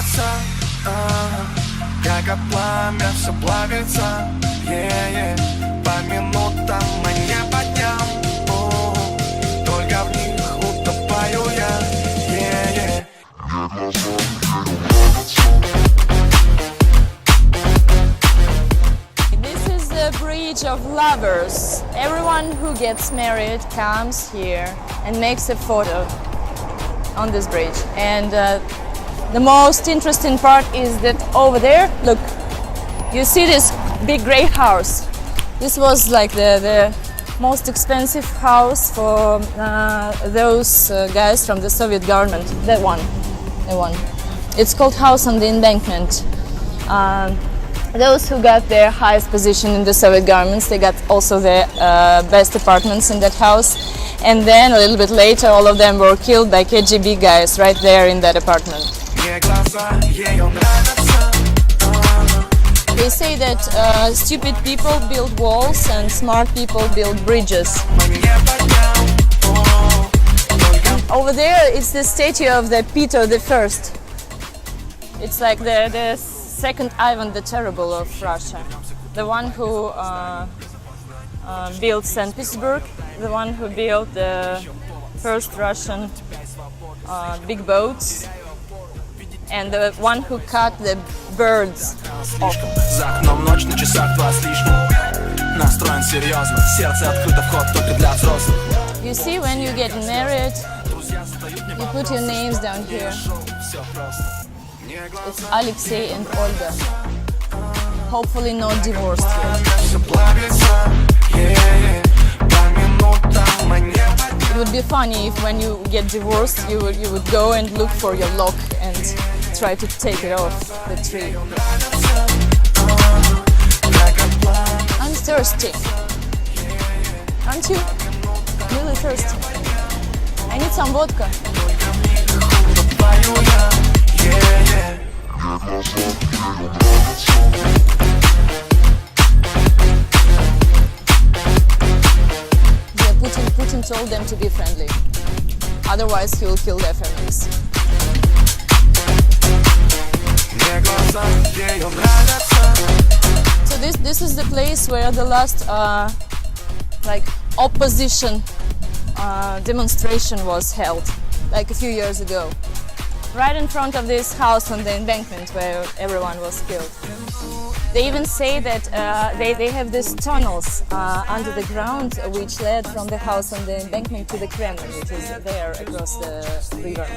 нравится, как пламя все плавится, по минутам мы не по дням, только в них утопаю я. This is the bridge of lovers. Everyone who gets married comes here and makes a photo on this bridge. And the most interesting part is that over there, look, you see this big grey house. This was like the most expensive house for those guys from the Soviet government. That one. It's called House on the Embankment. Those who got their highest position in the Soviet governments, they got also the best apartments in that house. And then a little bit later, all of them were killed by KGB guys right there in that apartment. They say that stupid people build walls and smart people build bridges. Over there, it's the statue of the Peter I. It's like the second Ivan the Terrible of Russia. The one who built St. Petersburg, the one who built the first Russian big boats, and the one who cut the birds off. За окном ночь, на часах 2 с лишним. Настроен серьезно, сердце открыто, вход только для взрослых. You see, when you get married, you put your names down here. It's Alexei and Olga. Hopefully not divorced yet. It would be funny if when you get divorced, you would go and look for your lock and try to take it off the tree. I'm thirsty. Aren't you? Really thirsty. I need some vodka. Yeah, Putin told them to be friendly. Otherwise, he will kill their families. So this is the place where the last like opposition demonstration was held, like a few years ago. Right in front of this house on the embankment where everyone was killed. They even say that they have these tunnels under the ground which led from the house on the embankment to the Kremlin, which is there across the river.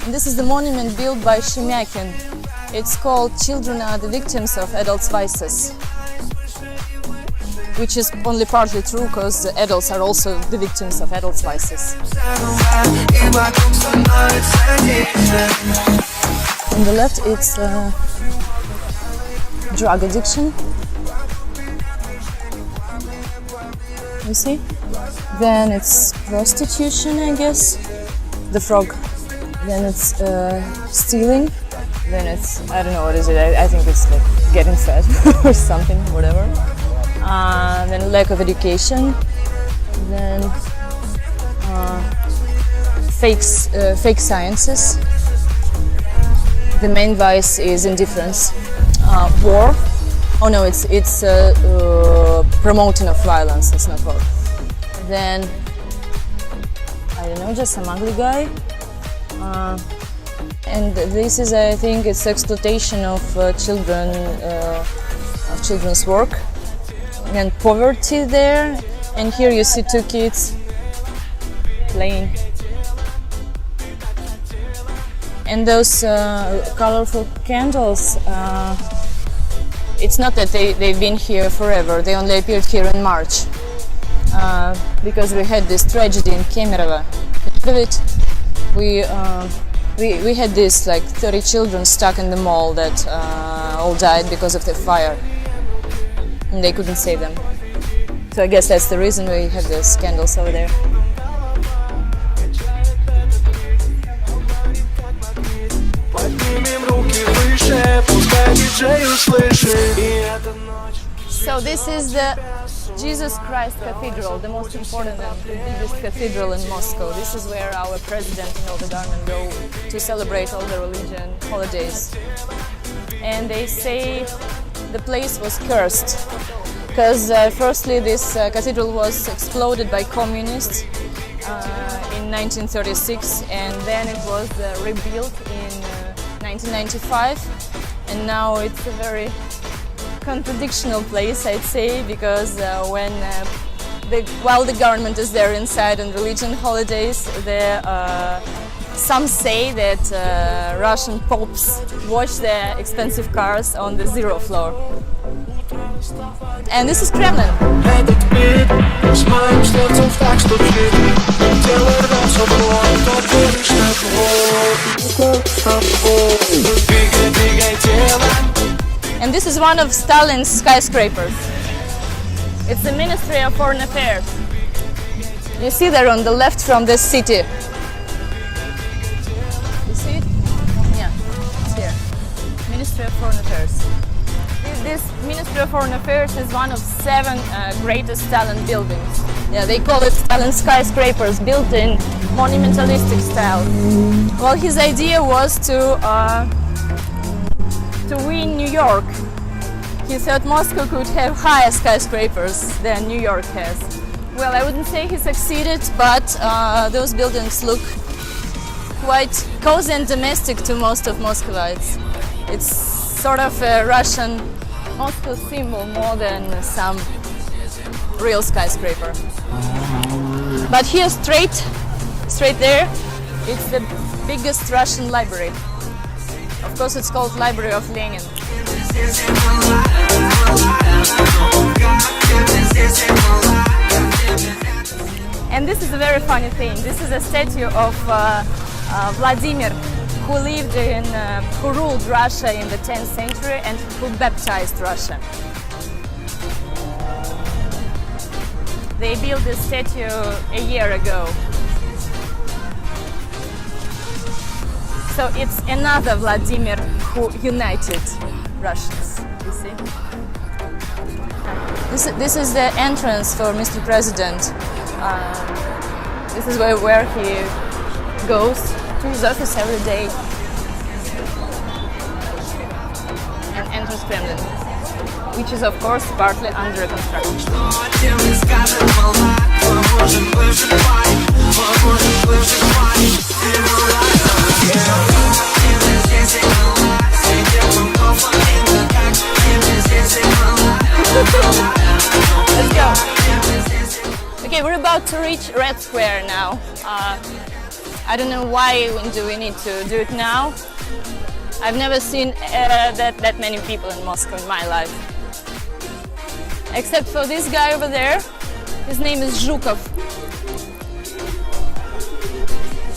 And this is the monument built by Shemyakin. It's called "Children are the victims of adults' vices," which is only partly true because the adults are also the victims of adults' vices. On the left, it's drug addiction. You see? Then it's prostitution, I guess. The frog. Then it's stealing. Then it's, I don't know what is it. I think it's like getting fat or something, whatever. Then lack of education. Then fake sciences. The main vice is indifference. War. Oh no, it's promoting of violence. It's not war. Then I don't know, just some ugly guy. And this is, I think, it's exploitation of children, of children's work, and poverty there. And here you see 2 kids playing. And those colorful candles, it's not that they've been here forever. They only appeared here in March because we had this tragedy in Kemerovo. We had this like 30 children stuck in the mall that all died because of the fire, and they couldn't save them. So I guess that's the reason we have those candles over there. So this is the Jesus Christ Cathedral, the most important and the biggest cathedral in Moscow. This is where our president and all the government go to celebrate all the religion holidays. And they say the place was cursed because firstly this cathedral was exploded by communists in 1936, and then it was rebuilt in 1995, and now it's a very contradictional place, I'd say, because while the government is there inside on religion holidays, some say that Russian popes watch their expensive cars on the 0th floor. And this is Kremlin. And this is one of Stalin's skyscrapers. It's the Ministry of Foreign Affairs. You see there on the left from this city. You see it? Yeah, it's here. Ministry of Foreign Affairs. This Ministry of Foreign Affairs is one of 7 greatest Stalin buildings. Yeah, they call it Stalin skyscrapers, built in monumentalistic style. Well, his idea was to win New York. He thought Moscow could have higher skyscrapers than New York has. Well, I wouldn't say he succeeded, but those buildings look quite cozy and domestic to most of Muscovites. It's sort of a Russian Moscow symbol more than some real skyscraper. But here straight there, it's the biggest Russian library. Of course, it's called Library of Lenin. And this is a very funny thing. This is a statue of Vladimir, who lived who ruled Russia in the 10th century and who baptized Russia. They built this statue a year ago. So it's another Vladimir who united Russians, you see. This is the entrance for Mr. President. This is where he goes to his office every day. And enters Kremlin, which is of course partly under construction. Let's go. Okay, we're about to reach Red Square now. I don't know why do we need to do it now. I've never seen that many people in Moscow in my life. Except for this guy over there. His name is Zhukov.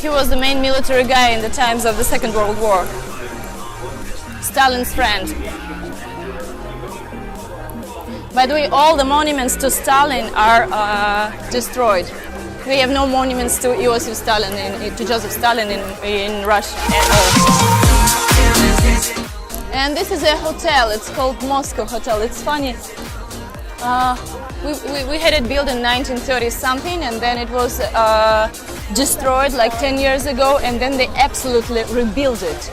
He was the main military guy in the times of the Second World War. Stalin's friend. By the way, all the monuments to Stalin are destroyed. We have no monuments to Joseph Stalin, to Joseph Stalin in Russia at all. And this is a hotel. It's called Moscow Hotel. It's funny. We had it built in 1930 something, and then it was destroyed like 10 years ago, and then they absolutely rebuilt it.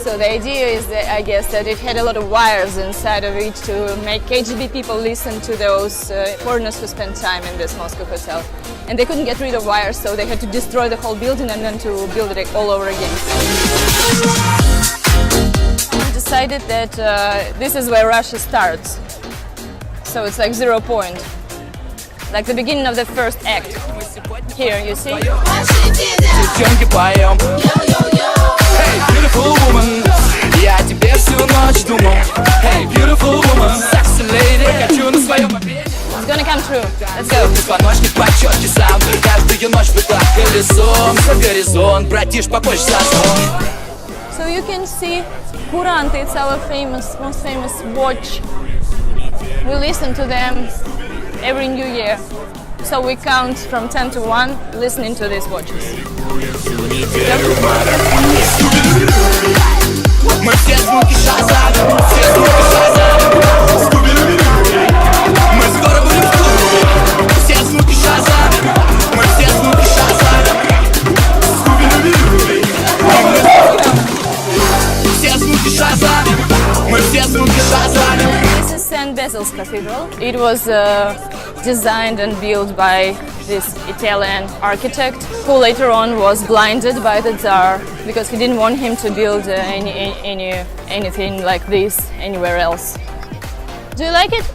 So the idea is that, I guess, that it had a lot of wires inside of it to make KGB people listen to those foreigners who spent time in this Moscow hotel. And they couldn't get rid of wires, so they had to destroy the whole building and then to build it all over again. We decided that this is where Russia starts. So it's like 0 point. Like the beginning of the first act. Here, you see? Hey, beautiful woman, я тебе всю ночь думал. Hey, beautiful woman, sexy lady, хочу на своем обеде. It's gonna come true. Let's go. Позвоночник почетки сам, каждую ночь плыла колесом за горизонт, братиш, попозже заснул. So you can see Courant, it's our most famous watch. We listen to them every New Year. So we count from 10 to 1, listening to these watches. Мы все звуки шазаем, все звуки шазаем. this cathedral. It was designed and built by this Italian architect who later on was blinded by the Tsar because he didn't want him to build anything like this anywhere else. Do you like it?